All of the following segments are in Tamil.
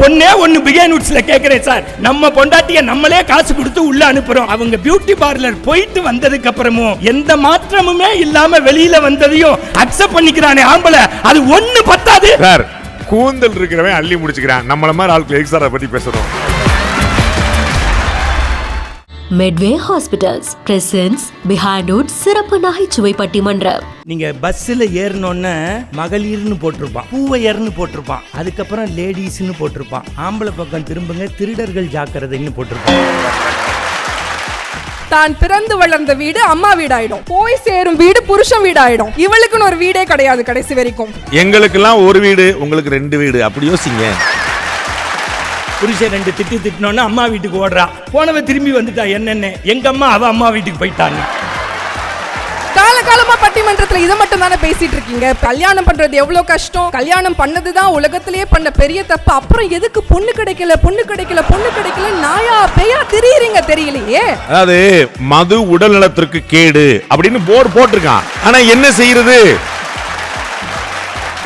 ஒன்னே ஒன்னு பிகே நூட்ஸ்ல கேக்குறேன் சார். நம்ம பொண்டாட்டிய நம்மளே காசு கொடுத்து உள்ள அனுப்புறோம். அவங்க பியூட்டி பார்லர் போயிட்டு வந்ததுக்கு அப்புறமும் எந்த மாற்றமுமே இல்லாம வெளியில வந்ததையும் அக்செப்ட் பண்ணிக்கிறானே ஆம்பளை, அது ஒண்ணு பத்தாது சார். கூந்தல் இருக்கிறவன் அள்ளி முடிச்சுக்கிறான். நம்மள மாதிரி ஆட்கள் எதுக்கு சார் அதை பத்தி பேசுறோம்? Medway Hospitals presents Behindwoods சிறப்பு நகைச்சுவை பட்டிமன்றம். நீங்க பஸ்ல ஏறணும்னா மகளிர்னு போட்டிருப்பான், பூவையர்னு போட்டிருப்பான், அதுக்கப்புறம் லேடிஸ்னு போட்டிருப்பான். ஆம்பளை பக்கம் திரும்புங்க, திருடர்கள் ஜாக்கிரதைன்னு போட்டிருப்பான். தான் பிறந்து வளர்ந்த வீடு அம்மா வீடாயிடும், போய் சேரும் வீடு புருஷன் வீடாயிடும். இவளுக்குன்னு ஒரு வீடே கிடையாது கடைசி வரைக்கும். எங்களுக்கெல்லாம் ஒரு வீடு, உங்களுக்கு 2 வீடு, அப்படி யோசிங்க. புருஷன் 2 திட்டினோன்னு அம்மா வீட்டுக்கு ஓடுறா. போனவ திரும்பி வந்துட்டா, என்னென்ன எங்க அம்மா அவ அம்மா வீட்டுக்கு போயிட்டாங்க. காலகாலமா பட்டிமன்றத்துல இதை மட்டும் தானே பேசிட்டு இருக்கீங்க. கல்யாணம் பண்றது எவ்வளவு கஷ்டம், கல்யாணம் பண்ணதுதான் உலகத்திலேயே பண்ண பெரிய தப்பு, அப்புறம் எதுக்கு பொண்ணு கிடைக்கல பொண்ணு கிடைக்கல பொண்ணு கிடைக்கல நாயா பேயா திரியுறீங்க தெரியலையே. அதாவது மது உடல் நலத்திற்கு கேடு அப்படின்னு போர்டு போட்டிருக்கான். ஆனா என்ன செய்யறது?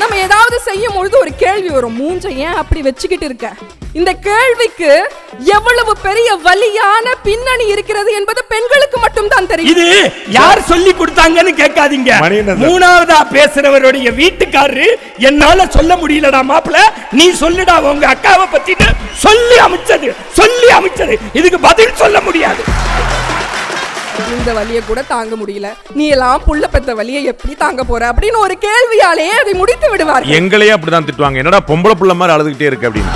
நம்ம ஏதாவது செய்யும் பொழுது ஒரு கேள்வி வரும், மூஞ்ச ஏன் அப்படி வச்சுக்கிட்டு இருக்க? இந்த கேள்விக்கு எவ்வளவு பெரிய வலியான பின்னணி இருக்கிறது என்பது பெண்களுக்கு மட்டும் தான் தெரியும். இது யார் சொல்லி கொடுத்தாங்கன்னு கேட்காதீங்க. மூணாவதா பேசுறவருடைய வீட்டுக்காரரு என்னால சொல்ல முடியலடா மாப்பிள்ள, நீ சொல்லுடா உங்க அக்காவை பத்திட்டு சொல்லி அமைச்சது இதுக்கு பதில் சொல்ல முடியாது. இந்த வலியை கூட தாங்க முடியல, நீ எல்லாம் புள்ள பெத்த வலியை எப்படி தாங்க போற அப்படின்னு ஒரு கேள்வியாலேயே அதை முடித்து விடுவார். எங்களையே அப்படிதான் திட்டுவாங்க, என்னடா பொம்பளை புள்ள மாதிரி அழுதுகிட்டே இருக்கு அப்படின்னு.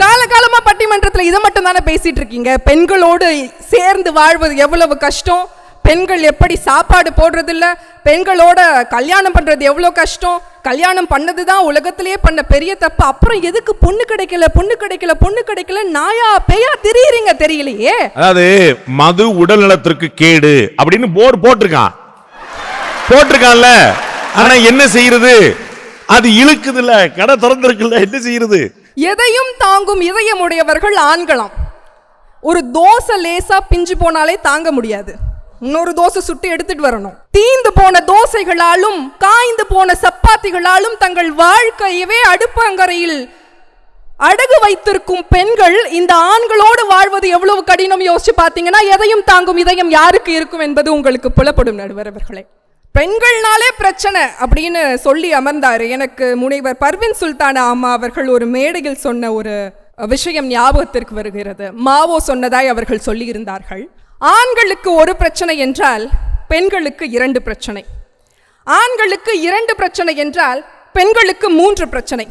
காலகாலமா பட்டிமன்றத்துல இதை மட்டும் தானே பேசிட்டு இருக்கீங்க. பெண்களோடு சேர்ந்து வாழ்வது எவ்வளவு கஷ்டம், பெண்கள் எப்படி சாப்பாடு போடுறது இல்ல, பெண்களோட கல்யாணம் பண்றது எவ்வளவு கஷ்டம், கல்யாணம் பண்ணதுதான் உலகத்திலேயே பண்ண பெரிய தப்பு, அப்புறம் எதுக்கு பொண்ணு கிடைக்கல பொண்ணு கிடைக்கல பொண்ணு கிடைக்கல நாயா பேயா திரியுறீங்க தெரியலையே. அதாவது மது உடல் நலத்திற்கு கேடு அப்படின்னு போர்டு போட்டிருக்கான்ல. ஆனா என்ன செய்யறது? அது இழுக்குதுல்ல, கடை திறந்திருக்குல்ல, என்ன செய்யறது? எதையும் தாங்கும் இதயம் உடையவர்கள் ஆண்களாம். ஒரு தோசை லேசா பிஞ்சு போனாலே தாங்க முடியாது, இன்னொரு தோசை சுட்டு எடுத்துட்டு வரணும். தீந்து போன தோசைகளாலும் காய்ந்து போன சப்பாத்திகளாலும் தங்கள் வாழ்க்கையவே அடுப்பங்கரையில் அடகு வைத்திருக்கும் பெண்கள் இந்த ஆண்களோடு வாழ்வது எவ்வளவு கடினம் யோசிச்சு பார்த்தீங்கன்னா, எதையும் தாங்கும் இதயம் யாருக்கு இருக்கும் என்பது உங்களுக்கு புலப்படும் நடுவர் அவர்களே. பெண்கள்னாலே பிரச்சனை அப்படின்னு சொல்லி அமர்ந்தாரு. எனக்கு முனைவர் பர்வின் சுல்தானா அம்மா அவர்கள் ஒரு மேடையில் சொன்ன ஒரு விஷயம் ஞாபகத்திற்கு வருகிறது. மாவோ சொன்னதாய் அவர்கள் சொல்லி இருந்தார்கள், ஆண்களுக்கு ஒரு பிரச்சனை என்றால் பெண்களுக்கு 2 பிரச்சனை, ஆண்களுக்கு 2 பிரச்சனை என்றால் பெண்களுக்கு 3 பிரச்சனை,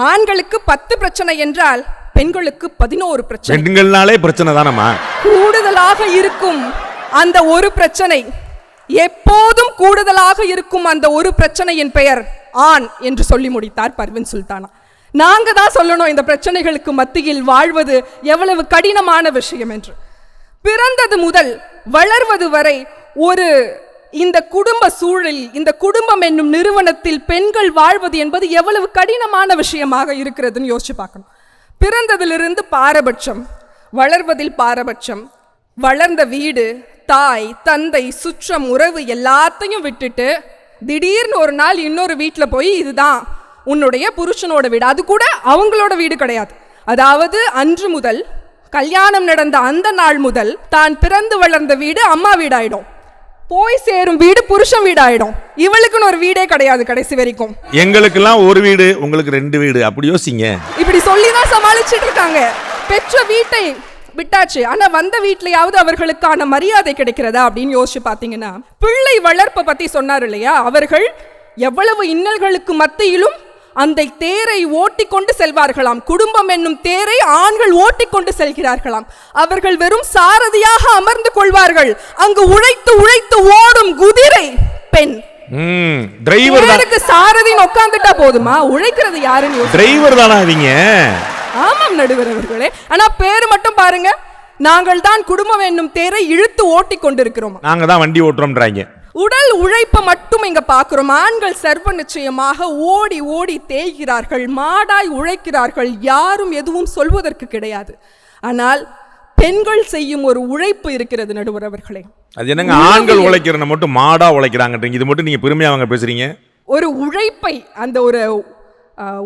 ஆண்களுக்கு 10 பிரச்சனை என்றால் பெண்களுக்கு 11 பிரச்சனை. பெண்கள்னாலே பிரச்சனை தானம்மா. கூடுதலாக இருக்கும் அந்த ஒரு பிரச்சனை, எப்போதும் கூடுதலாக இருக்கும் அந்த ஒரு பிரச்சனையின் பெயர் ஆண் என்று சொல்லி முடித்தார் பர்வின் சுல்தானா. நாங்க தான் சொல்லணும் இந்த பிரச்சனைகளுக்கு மத்தியில் வாழ்வது எவ்வளவு கடினமான விஷயம் என்று. பிறந்தது முதல் வளர்வது வரை ஒரு இந்த குடும்ப சூழலில், இந்த குடும்பம் என்னும் நிறுவனத்தில் பெண்கள் வாழ்வது என்பது எவ்வளவு கடினமான விஷயமாக இருக்கிறதுன்னு யோசிச்சு பார்க்கணும். பிறந்ததிலிருந்து பாரபட்சம், வளர்வதில் பாரபட்சம், வளர்ந்த வீடு, தாய் தந்தை சுற்றம் உறவு எல்லாத்தையும் விட்டுட்டு திடீர்னு ஒரு நாள் இன்னொரு வீட்டில் போய் இதுதான் உன்னுடைய புருஷனோட வீடு, அது கூட அவங்களோட வீடு கிடையாது. அதாவது அன்று முதல் கல்யாணம் நடந்த அந்த நாள் முதல் தான் பிறந்து வளர்ந்த வீடு அம்மா வீடாயிடும், போய் சேரும் வீடு புருஷன் வீடாயிடும். இவளுக்குன்னு ஒரு வீடே கிடையாது கடைசி வரைக்கும். எங்களுக்கெல்லாம் ஒரு வீடு, உங்களுக்கு 2 வீடு, அப்படி யோசிங்க. இப்படி சொல்லிதான் சமாளிச்சுட்டு இருக்காங்க. பெற்ற வீட்டை விட்டாச்சு, ஆனா வந்த வீட்லயாவது அவர்களுக்கான மரியாதை கிடைக்கிறதா அப்படின்னு யோசிச்சு பாத்தீங்கன்னா, பிள்ளை வளர்ப்பை பத்தி சொன்னார் இல்லையா, அவர்கள் எவ்வளவு இன்னல்களுக்கு மத்தியிலும் அந்த தேரை ஓட்டிக்கொண்டு செல்வார்களாம். குடும்பம் என்னும் தேரை ஆண்கள் ஓட்டிக்கொண்டு செல்கிறார்களாம். அவர்கள் வெறும் சாரதியாக அமர்ந்து கொள்வார்கள். அங்கு உழைத்து உழைத்து ஓடும் குதிரை பெண். டிரைவருக்கு சாரதி உட்கார்ந்துட்டா போதுமா? உழைக்கிறது யாருன்னு டிரைவர் தானா அவங்க? ஆமாம் நடுவர் அவர்களே. ஆனா பேரு மட்டும் பாருங்க, நாங்கள் தான் குடும்பம் என்னும் தேரை இழுத்து ஓட்டி கொண்டிருக்கிறோம், நாங்க தான் வண்டி ஓட்டுறோம்ன்றாங்க. உடல் உழைப்பை மட்டும் இங்க பாக்குறோம். ஆண்கள் சர்வ நிச்சயமாக ஓடி ஓடி தேய்கிறார்கள், மாடாய் உழைக்கிறார்கள், யாரும் எதுவும் சொல்வதற்கு கிடையாது. ஆனால் பெண்கள் செய்யும் ஒரு உழைப்பு இருக்கிறது நடுவர் அவர்களே. அது என்னங்க ஆண்கள் உழைக்கிறன மட்டும் மாடா உழைக்கிறாங்கன்றீங்க, இது மட்டும் நீங்க பெருமையா அவங்க பேசுறீங்க. ஒரு உழைப்பை, அந்த ஒரு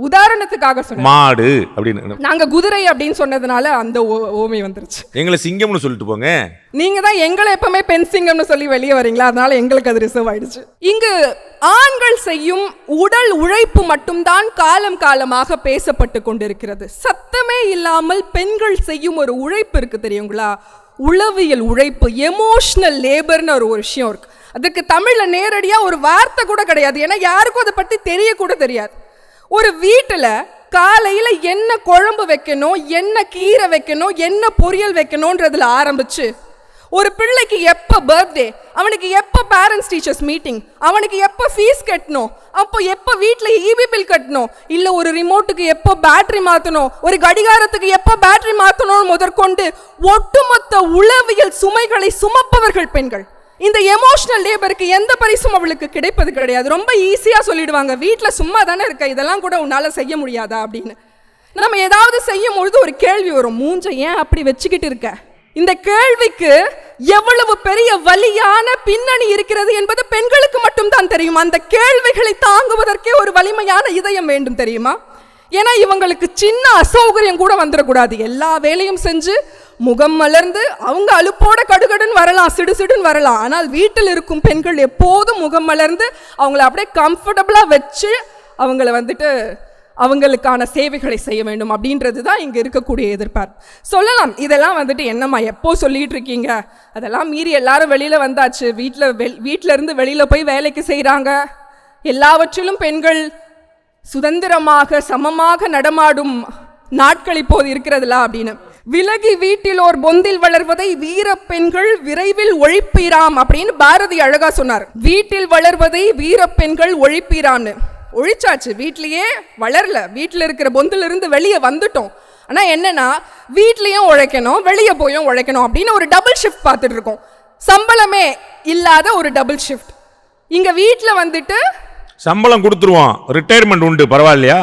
உதாரணத்துக்காக சொன்னேன். மாடு அப்படின்னு நாங்க குதிரை அப்படின்னு சொன்னதுனால அந்த ஓமை வந்துருச்சு. எங்களை சிங்கம்னு சொல்லிட்டு போங்க. நீங்க தான் எங்களை எப்பவுமே பெண் சிங்கம்னு சொல்லி வெளியே வரீங்களா, அதனால எங்களுக்கு அது ரிசர்வ் ஆயிடுச்சு. இங்கு ஆண்கள் செய்யும் உடல் உழைப்பு மட்டும்தான் காலம் காலமாக பேசப்பட்டு கொண்டிருக்கிறது. சத்தமே இல்லாமல் பெண்கள் செய்யும் ஒரு உழைப்பு இருக்கு தெரியுங்களா, உளவியல் உழைப்பு, எமோஷனல் லேபர்னு ஒரு விஷயம் இருக்கு. அதுக்கு தமிழ்ல நேரடியா ஒரு வார்த்தை கூட கிடையாது, ஏன்னா யாருக்கும் அதை பத்தி தெரியக்கூட தெரியாது. ஒரு வீட்டுல காலையில என்ன குழம்பு வைக்கணும், என்ன கீரை வைக்கணும், என்ன பொரியல் வைக்கணும்ன்றதுல ஆரம்பிச்சு ஒரு பிள்ளைக்கு எப்ப பர்த்டே, அவனுக்கு எப்ப பேரண்ட்ஸ் டீச்சர்ஸ் மீட்டிங், அவனுக்கு எப்ப ஃபீஸ் கட்டணும், அப்போ எப்ப வீட்டுல இபி பில் கட்டணும், இல்ல ஒரு ரிமோட்டுக்கு எப்ப பேட்டரி மாத்தணும், ஒரு கடிகாரத்துக்கு எப்ப பேட்டரி மாத்தணும் முதற்கொண்டு ஒட்டுமொத்த உளவியல் சுமைகளை சுமப்பவர்கள் பெண்கள். இந்த எமோஷனல் லேபருக்கு எந்த பரிசும் அவளுக்கு கிடைப்பது கிடையாது. ரொம்ப ஈஸியா சொல்லிடுவாங்க, வீட்டுல சும்மா தானே இருக்க, இதெல்லாம் கூட உன்னால செய்ய முடியாதா அப்படின்னு. நம்ம ஏதாவது செய்யும் பொழுது ஒரு கேள்வி வரும், மூஞ்ச ஏன் அப்படி வச்சுக்கிட்டு இருக்க. இந்த கேள்விக்கு எவ்வளவு பெரிய வலியான பின்னணி இருக்கிறது என்பது பெண்களுக்கு மட்டும் தான் தெரியும். அந்த கேள்விகளை தாங்குவதற்கே ஒரு வலிமையான இதயம் வேண்டும் தெரியுமா. ஏன்னா இவங்களுக்கு சின்ன அசௌகரியம் கூட வந்துடக்கூடாது. எல்லா வேலையும் செஞ்சு முகம் மலர்ந்து அவங்க அலுப்போட கடுகடுன்னு வரலாம், சிடுசிடுன்னு வரலாம். ஆனால் வீட்டில் இருக்கும் பெண்கள் எப்போதும் முகம் மலர்ந்து அவங்கள அப்படியே கம்ஃபர்டபுளா வச்சு அவங்கள வந்துட்டு அவங்களுக்கான சேவைகளை செய்ய வேண்டும் அப்படின்றது தான் இங்கே இருக்கக்கூடிய எதிர்பார்ப்பு. சொல்லலாம் இதெல்லாம் வந்துட்டு என்னம்மா எப்போ சொல்லிட்டு இருக்கீங்க, அதெல்லாம் மீறி எல்லாரும் வெளியில் வந்தாச்சு, வீட்டில் இருந்து வெளியில் போய் வேலைக்கு செய்கிறாங்க, எல்லாவற்றிலும் பெண்கள் சுதந்திரமாக சமமாக நடமாடும் நாட்கள் இப்போது இருக்கிறதுல அப்படின்னு. விலகி வீட்டில் ஓர் பொந்தில் வளர்வதை வீர பெண்கள் விரைவில் ஒழிப்பீராம் அப்படின்னு பாரதி அழகா சொன்னார். வீட்டில் வளர்வதை வீர பெண்கள் ஒழிப்பீரான்னு. ஒழிச்சாச்சு, வீட்லயே வளரல, வீட்டில் இருக்கிற பொந்தில இருந்து வெளியே வந்துட்டோம். ஆனா என்னன்னா வீட்லயும் உழைக்கணும் வெளியே போயும் உழைக்கணும் அப்படின்னு ஒரு டபுள் ஷிஃப்ட் பார்த்துட்டு இருக்கோம். சம்பளமே இல்லாத ஒரு டபுள் ஷிஃப்ட். இங்க வீட்டில் வந்துட்டு சம்பளம் கொடுத்துருவோம், ரிட்டையர்மெண்ட் உண்டு, பரவாயில்லையா?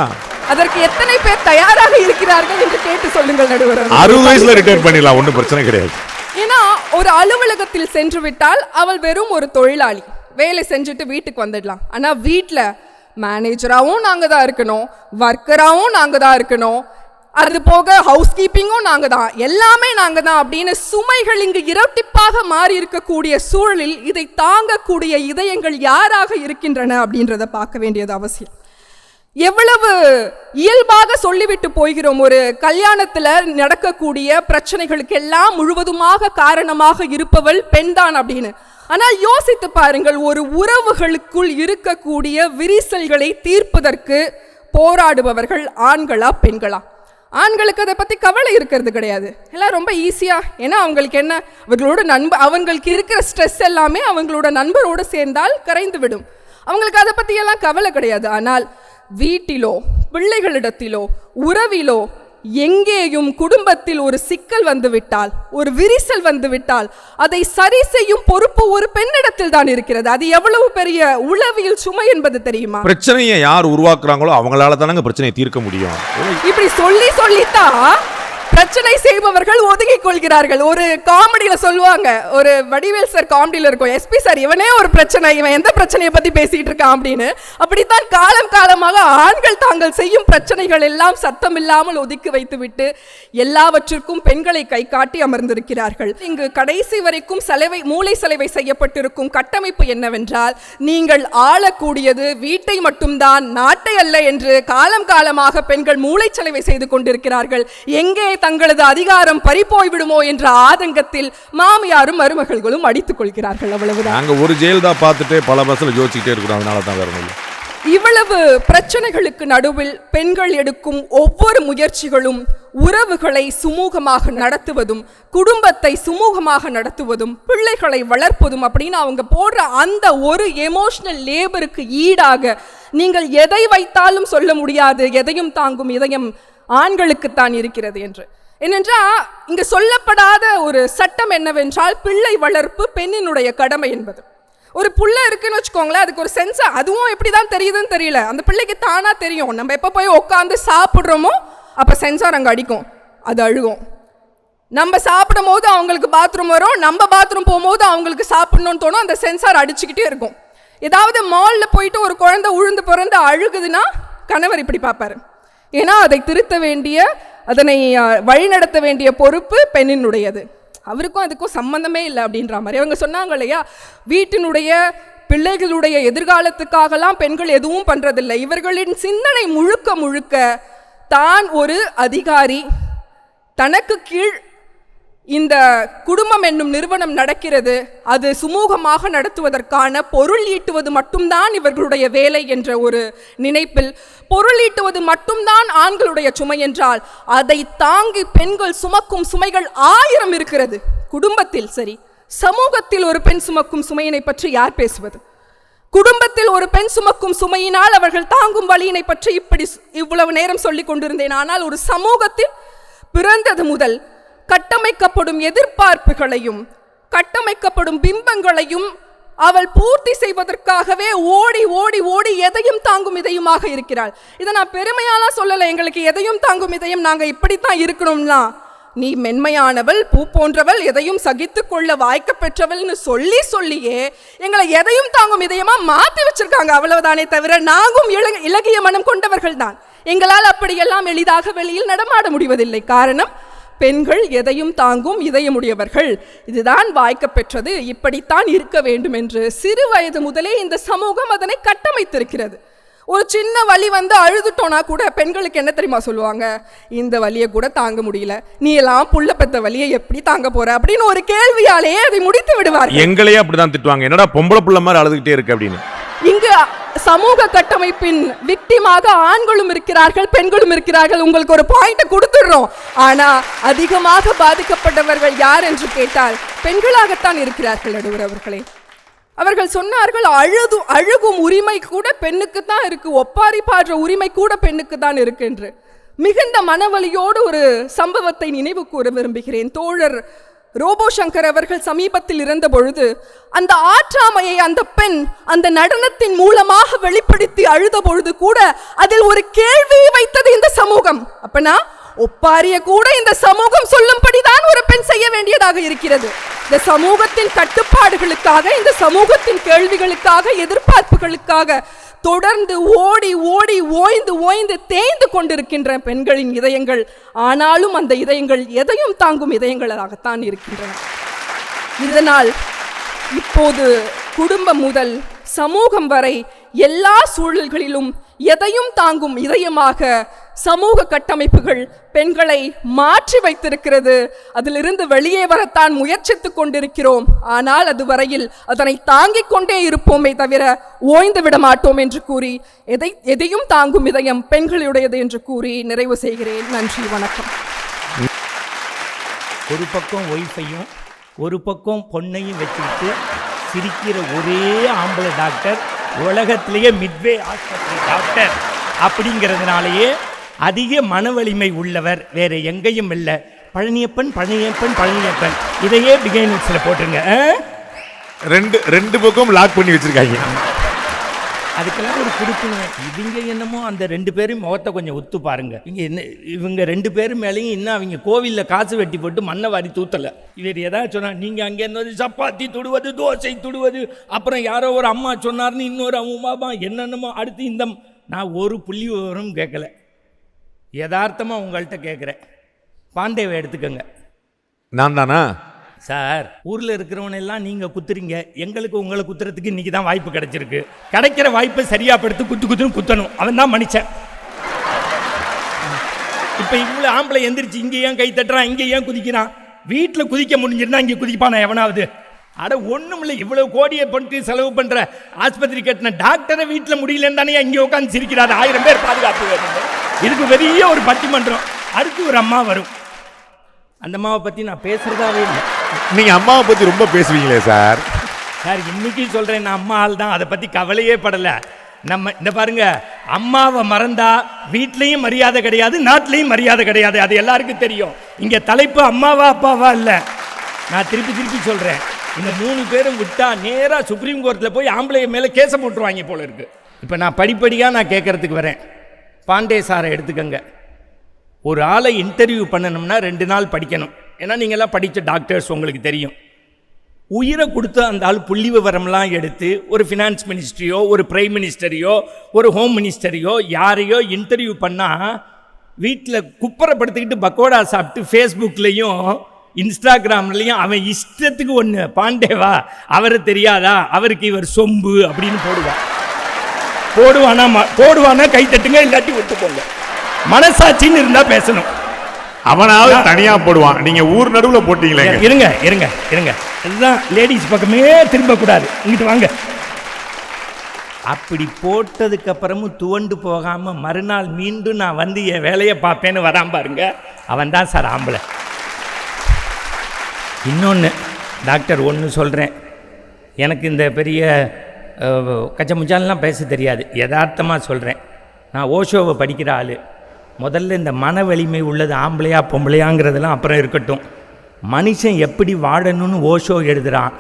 அதற்கு எத்தனை பேர் தயாராக இருக்கிறார்கள் என்று கேட்டு சொல்லுங்கள் நடுவர். 60 வயசுல ரிட்டையர் பண்ணிடலாம், ஒன்றும் பிரச்சனை கிடையாது. ஏன்னா ஒரு அலுவலகத்தில் சென்று விட்டால் அவள் வெறும் ஒரு தொழிலாளி, வேலை செஞ்சுட்டு வீட்டுக்கு வந்துடலாம். ஆனா வீட்டில் மேனேஜராகவும் நாங்க தான் இருக்கணும், ஒர்க்கராகவும் நாங்க தான் இருக்கணும், அது போக ஹவுஸ் கீப்பிங்கும் நாங்க தான், எல்லாமே நாங்க தான் அப்படின்னு சுமைகள் இங்கு இரட்டிப்பாக மாறி இருக்கக்கூடிய சூழலில் இதை தாங்கக்கூடிய இதயங்கள் யாராக இருக்கின்றன அப்படின்றத பார்க்க வேண்டியது அவசியம். எவ்வளவு இயல்பாக சொல்லிவிட்டு போகிறோம், ஒரு கல்யாணத்துல நடக்கக்கூடிய பிரச்சனைகளுக்கு எல்லாம் முழுவதுமாக காரணமாக இருப்பவள் பெண்தான் அப்படின்னு. ஆனால் யோசித்து பாருங்கள், ஒரு உறவுகளுக்குள் இருக்கக்கூடிய விரிசல்களை தீர்ப்பதற்கு போராடுபவர்கள் ஆண்களா பெண்களா? ஆண்களுக்கு அதை பற்றி கவலை இருக்கிறது கிடையாது, எல்லாம் ரொம்ப ஈஸியாக. ஏன்னா அவங்களுக்கு என்ன, அவங்களோட அவங்களுக்கு இருக்கிற ஸ்ட்ரெஸ் எல்லாமே அவங்களோட நண்பரோடு சேர்ந்தால் கரைந்து விடும், அவங்களுக்கு அதை பற்றியெல்லாம் கவலை கிடையாது. ஆனால் வீட்டிலோ பிள்ளைகளிடத்திலோ உறவிலோ எங்கேயும் குடும்பத்தில் ஒரு சிக்கல் வந்துவிட்டால், ஒரு விரிசல் வந்துவிட்டால் அதை சரி செய்யும் பொறுப்பு ஒரு பெண்ணிடத்தில் தான் இருக்கிறது. அது எவ்வளவு பெரிய உளவியல் சுமை என்பது தெரியுமா? பிரச்சனையை யார் உருவாக்குறாங்களோ அவங்களால தானங்க பிரச்சனையை தீர்க்க முடியும். இப்படி சொல்லித்தான் பிரச்சனை செய்பவர்கள் ஒதுங்கிக் கொள்கிறார்கள். ஒரு காமெடியில சொல்லுவாங்க, ஒரு வடிவேல் சார் காமெடியில இருக்கும், எஸ்பி சார் இவனே ஒரு பிரச்சனை, இவன் எந்த பிரச்சனையை பத்தி பேசிட்டு இருக்கான் அப்படின்னு. அப்படித்தான் காலம் காலமாக ஆண்கள் தாங்கள் செய்யும் பிரச்சனைகள் எல்லாம் சத்தம் இல்லாமல் ஒதுக்கி வைத்துவிட்டு எல்லாவற்றிற்கும் பெண்களை கை காட்டி அமர்ந்திருக்கிறார்கள். இங்கு கடைசி வரைக்கும் மூளை செலவை செய்யப்பட்டிருக்கும் கட்டமைப்பு என்னவென்றால், நீங்கள் ஆளக்கூடியது வீட்டை மட்டும்தான், நாட்டை அல்ல என்று காலம் காலமாக பெண்கள் மூளை செலவை செய்து கொண்டிருக்கிறார்கள். எங்கே தங்களது அதிகாரம் பறிபோய் விடுமோ என்ற ஆதங்கத்தில் மாமியாரும் மருமகள்களும் அடித்துக் கொள்கிறார்கள். அவ்வளவுதான். நாங்க ஒரு ஜெயில் தான் பார்த்துட்டு பல பஸ்ல யோசிச்சுட்டே இருக்கிறோம், அதனால தான் வேற ஒண்ணும். இவ்வளவு பிரச்சனைகளுக்கு நடுவில் பெண்கள் எடுக்கும் ஒவ்வொரு முயற்சிகளும் உறவுகளை சுமூகமாக நடத்துவதும், குடும்பத்தை சுமூகமாக நடத்துவதும், பிள்ளைகளை வளர்ப்பதும் அப்படின்னு அவங்க போடுற அந்த ஒரு எமோஷனல் லேபருக்கு ஈடாக நீங்கள் எதை வைத்தாலும் சொல்ல முடியாது, எதையும் தாங்கும் இதயம் ஆண்களுக்குத்தான் இருக்கிறது என்று. ஏனென்றால் இங்கு சொல்லப்படாத ஒரு சட்டம் என்னவென்றால், பிள்ளை வளர்ப்பு பெண்ணினுடைய கடமை என்பது. ஒரு புள்ள இருக்குன்னு வச்சுக்கோங்களேன், அதுக்கு ஒரு சென்சார், அதுவும் எப்படி தான் தெரியுதுன்னு தெரியல, அந்த பிள்ளைக்கு தானா தெரியும். நம்ம எப்போ போய் உட்காந்து சாப்பிட்றோமோ அப்போ சென்சார் அங்கே அடிக்கும், அது அழுகும். நம்ம சாப்பிடும் போது அவங்களுக்கு பாத்ரூம் வரும், நம்ம பாத்ரூம் போகும்போது அவங்களுக்கு சாப்பிடணும்னு தோணும், அந்த சென்சார் அடிச்சுக்கிட்டே இருக்கும். ஏதாவது மாலில் போயிட்டு ஒரு குழந்தை உழுந்து பிறந்து அழுகுதுன்னா கணவர் இப்படி பார்ப்பாரு. ஏன்னா அதை திருத்த வேண்டிய, அதனை வழிநடத்த வேண்டிய பொறுப்பு பெண்ணினுடையது. அவருக்கும் அதுக்கும் சம்பந்தமே இல்லை அப்படின்ற மாதிரி அவங்க சொன்னாங்க இல்லையா, வீட்டினுடைய பிள்ளைகளுடைய எதிர்காலத்துக்காகலாம் பெண்கள் எதுவும் பண்றதில்லை. இவர்களின் சிந்தனை முழுக்க முழுக்க தான் ஒரு அதிகாரி, தனக்கு கீழ் இந்த குடும்பம் என்னும் நிறுவனம் நடக்கிறது, அது சுமூகமாக நடத்துவதற்கான பொருள் ஈட்டுவது மட்டும்தான் இவர்களுடைய வேலை என்ற ஒரு நினைப்பில், பொருள் ஈட்டுவது மட்டும்தான் ஆண்களுடைய சுமை என்றால் அதை தாங்கி பெண்கள் சுமக்கும் சுமைகள் 1000 இருக்கிறது குடும்பத்தில். சரி, சமூகத்தில் ஒரு பெண் சுமக்கும் சுமையினை பற்றி யார் பேசுவது? குடும்பத்தில் ஒரு பெண் சுமக்கும் சுமையினால் அவர்கள் தாங்கும் வழியினை பற்றி இப்படி இவ்வளவு நேரம் சொல்லிக் கொண்டிருந்தேன். ஆனால் ஒரு சமூகத்தில் பிறந்தது முதல் கட்டமைக்கப்படும் எதிர்பார்ப்புகளையும் கட்டமைக்கப்படும் பிம்பங்களையும் அவள் பூர்த்தி செய்வதற்காகவே ஓடி ஓடி ஓடி எதையும் தாங்கும் இதயமாக இருக்கிறாள். இதை நான் பெருமையாலாம் சொல்லலை, எங்களுக்கு எதையும் தாங்கும் இதயம், நாங்கள் இப்படித்தான் இருக்கணும்னா, நீ மென்மையானவள், பூ போன்றவள், எதையும் சகித்து கொள்ள வாய்க்க பெற்றவள்னு சொல்லி சொல்லியே எங்களை எதையும் தாங்கும் இதயமா மாற்றி வச்சிருக்காங்க. அவ்வளவுதானே தவிர நாங்களும் இலகிய மனம் கொண்டவர்கள் தான். எங்களால் அப்படியெல்லாம் எளிதாக வெளியில் நடமாட முடிவதில்லை. காரணம், பெண்கள் எதையும் தாங்கும் இதயமுடையவர்கள், இதுதான் வாய்க்க பெற்றது, இப்படித்தான் இருக்க வேண்டும் என்று சிறு வயது முதலே இந்த சமூகம் அதனை கட்டமைத்திருக்கிறது. ஒரு சின்ன வலி வந்து அழுதுட்டோனா கூட பெண்களுக்கு என்ன தெரியுமா சொல்லுவாங்க, இந்த வலியை கூட தாங்க முடியல, நீ எல்லாம் புள்ள பெத்த வலியை எப்படி தாங்க போற அப்படின்னு ஒரு கேள்வியாலேயே அதை முடித்து விடுவார்கள். எங்களையே அப்படிதான் திட்டுவாங்க, என்னடா பொம்பளை புள்ள மாதிரி அழுதுகிட்டே இருக்கு அப்படின்னு. இங்கு சமூக கட்டமைப்பின் விக்டிமாக ஆண்களும் இருக்கிறார்கள், பெண்களும் இருக்கிறார்கள். உங்களுக்கு ஒரு பாயிண்ட் கொடுத்துடுறோம். ஆனா அதிகமாக பாதிக்கப்பட்டவர்கள் யார் என்று கேட்டால் பெண்களாகத்தான் இருக்கிறார்கள். நடுவர் அவர்களே, அவர்கள் சொன்னார்கள், அழுகும் உரிமை கூட பெண்ணுக்கு தான் இருக்கு, ஒப்பாரி பாடுற உரிமை கூட பெண்ணுக்கு தான் இருக்கு என்று. மிகுந்த மனவலியோடு ஒரு சம்பவத்தை நினைவு கூற விரும்புகிறேன். தோழர் ரோபோ சங்கர் அவர்கள் சமீபத்தில் இருந்த பொழுது அந்த ஆற்றாமையை அந்த பெண் அந்த நடனத்தின் மூலமாக வெளிப்படுத்தி அழுத பொழுது கூட அதில் ஒரு கேள்வியை வைத்தது இந்த சமூகம். அப்பனா ஒப்பாரிய கூட இந்த சமூகம் சொல்லும்படிதான் ஒரு பெண் செய்ய வேண்டியதாக இருக்கிறது. இந்த சமூகத்தின் கட்டுப்பாடுகளுக்காக, இந்த சமூகத்தின் கேள்விகளுக்காக, எதிர்பார்ப்புகளுக்காக தொடர்ந்து ஓடி ஓடி ஓய்ந்து ஓய்ந்து தேய்ந்து கொண்டிருக்கின்ற பெண்களின் இதயங்கள், ஆனாலும் அந்த இதயங்கள் எதையும் தாங்கும் இதயங்களாகத்தான் இருக்கின்றன. இதனால் இப்போது குடும்பம் முதல் சமூகம் வரை எல்லா சூழல்களிலும் எதையும் தாங்கும் இதயமாக சமூக கட்டமைப்புகள் பெண்களை மாற்றி வைத்திருக்கிறது. அதிலிருந்து வெளியே வரத்தான் முயற்சித்துக் கொண்டிருக்கிறோம். ஆனால் அதுவரையில் அதனை தாங்கிக் கொண்டே இருப்போமே தவிர ஓய்ந்து விட மாட்டோம் என்று கூறி, எதையும் தாங்கும் இதயம் பெண்களுடையது என்று கூறி நிறைவு செய்கிறேன். நன்றி, வணக்கம். ஒரு பக்கம் ஒய்ஃபையும் ஒரு பக்கம் பொண்ணையும் வச்சுக்கிட்டு சிரிக்கிற ஒரே ஆம்பளை டாக்டர் உலகத்திலேயே மிட்வே ஆஸ்பத்திரி டாக்டர் அப்படிங்கிறதுனாலேயே அதிக மன வலிமை உள்ளவர் வேற எங்கேயும் இல்லை. பழனியப்பன் பழனியப்பன் பழனியப்பன், இதையே பிகைனிங்ஸில் போட்டுருங்க. ரெண்டு பக்கம் லாக் பண்ணி வச்சிருக்காங்க. அதுக்கெல்லாம் ஒரு கொடுக்கணும். இவங்க என்னமோ அந்த 2 பேரும் முகத்தை கொஞ்சம் ஒத்து பாருங்க. இவங்க 2 பேரும் மேலேயும் இன்னும் அவங்க கோவிலில் காசு வெட்டி போட்டு மண்ணை வாரி தூத்தலை. இவர் ஏதாவது சொன்னா நீங்கள் அங்கே இருந்தது சப்பாத்தி துடுவது, தோசை துடுவது, அப்புறம் யாரோ ஒரு அம்மா சொன்னார்னு இன்னொரு அம்மா என்னென்னமோ அடுத்து இந்த. நான் ஒரு புள்ளி விவரம் கேட்கல, யதார்த்தமாக உங்கள்கிட்ட கேட்குறேன். பாண்டேவை எடுத்துக்கோங்க. நான் தானா சார்? ஊரில் இருக்கிறவனெல்லாம் நீங்கள் குத்துறீங்க, எங்களுக்கு உங்களை குத்துறதுக்கு இன்றைக்கி தான் வாய்ப்பு கிடைச்சிருக்கு. கிடைக்கிற வாய்ப்பை சரியாக படுத்து குத்துன்னு குத்தணும். அவன் தான் மனுஷன். இப்போ இவ்வளோ ஆம்பளை எந்திரிச்சு இங்கே ஏன் கை தட்டுறான், இங்கே ஏன் குதிக்கிறான்? வீட்டில் குதிக்க முடிஞ்சிருந்தா இங்கே குதிப்பானா எவனாவது? அட ஒன்றும் இல்லை, இவ்வளோ கோடியை பண்ணிட்டு செலவு பண்ணுற ஆஸ்பத்திரி கட்டின டாக்டரை வீட்டில் முடியலன்னு தானே இங்கே உட்காந்து சிரிக்கிறாரு. 1000 பேர் பாதுகாப்பு வேணும். இதுக்கு பெரிய ஒரு பட்டிமன்றம். அடுத்து ஒரு அம்மா வரும். அந்த அம்மாவை பற்றி நான் பேசுகிறதாவே இல்லை. நீங்கள் அம்மாவை பற்றி ரொம்ப பேசுவீங்களே சார். சார் இன்னைக்கு சொல்கிறேன், நான் அம்மா ஆள் தான், அதை பற்றி கவலையே படலை. நம்ம இந்த பாருங்க, அம்மாவை மறந்தா வீட்லேயும் மரியாதை கிடையாது, நாட்டிலையும் மரியாதை கிடையாது. அது எல்லாருக்கும் தெரியும். இங்கே தலைப்பு அம்மாவா அப்பாவா இல்லை. நான் திருப்பி சொல்கிறேன், இந்த 3 பேரும் விட்டா நேராக சுப்ரீம் கோர்ட்டில் போய் ஆம்பளை மேலே கேஸை போட்டுருவாங்க போல இருக்கு. இப்போ நான் படிப்படியாக நான் கேட்கறதுக்கு வரேன். பாண்டே சாரை எடுத்துக்கங்க. ஒரு ஆளை இன்டர்வியூ பண்ணணும்னா 2 நாள் படிக்கணும். ஏன்னா நீங்கள்லாம் படித்த டாக்டர்ஸ், உங்களுக்கு தெரியும். உயிரை கொடுத்து அந்த ஆள் புள்ளி விவரம்லாம் எடுத்து ஒரு ஃபினான்ஸ் மினிஸ்ட்ரியோ ஒரு பிரைம் மினிஸ்டரையோ ஒரு ஹோம் மினிஸ்டரையோ யாரையோ இன்டர்வியூ பண்ணால் வீட்டில் குப்பரைப்படுத்திக்கிட்டு பக்கோடா சாப்பிட்டு ஃபேஸ்புக்லேயும் இன்ஸ்டாகிராம்லேயும் அவன் இஷ்டத்துக்கு ஒன்று பாண்டேவா அவரை தெரியாதா அவருக்கு இவர் சொம்பு அப்படின்னு போடுவானா கை தட்டுங்க, இல்லாட்டி விட்டு போங்க. மனசாட்சின்னு இருந்தால் பேசணும். அவனாவது தனியா போடுவான், நீங்க ஊர் நடுவுல போட்டீங்களே. இருங்க இருங்க இருங்க, இதுதான் லேடிஸ் பக்கமே திரும்ப கூடாது, இங்கிட்டு வாங்க. அப்படி போட்டதுக்கு அப்புறமும் துவண்டு போகாம மறுநாள் மீண்டும் நான் வந்து என் வேலையை பார்ப்பேன்னு வரான் பாருங்க, அவன் தான் சார் ஆம்பளை. இன்னொன்று டாக்டர் ஒன்று சொல்கிறேன், எனக்கு இந்த பெரிய கச்ச முச்சாலெலாம் பேச தெரியாது, யதார்த்தமாக சொல்கிறேன். நான் ஓஷோவை படிக்கிற ஆள். முதல்ல இந்த மன வலிமை உள்ளது ஆம்பளையா பொம்பளையாங்கிறதெல்லாம் அப்புறம் இருக்கட்டும். மனுஷன் எப்படி வாழணும்னு ஓஷோ எழுதுகிறான்.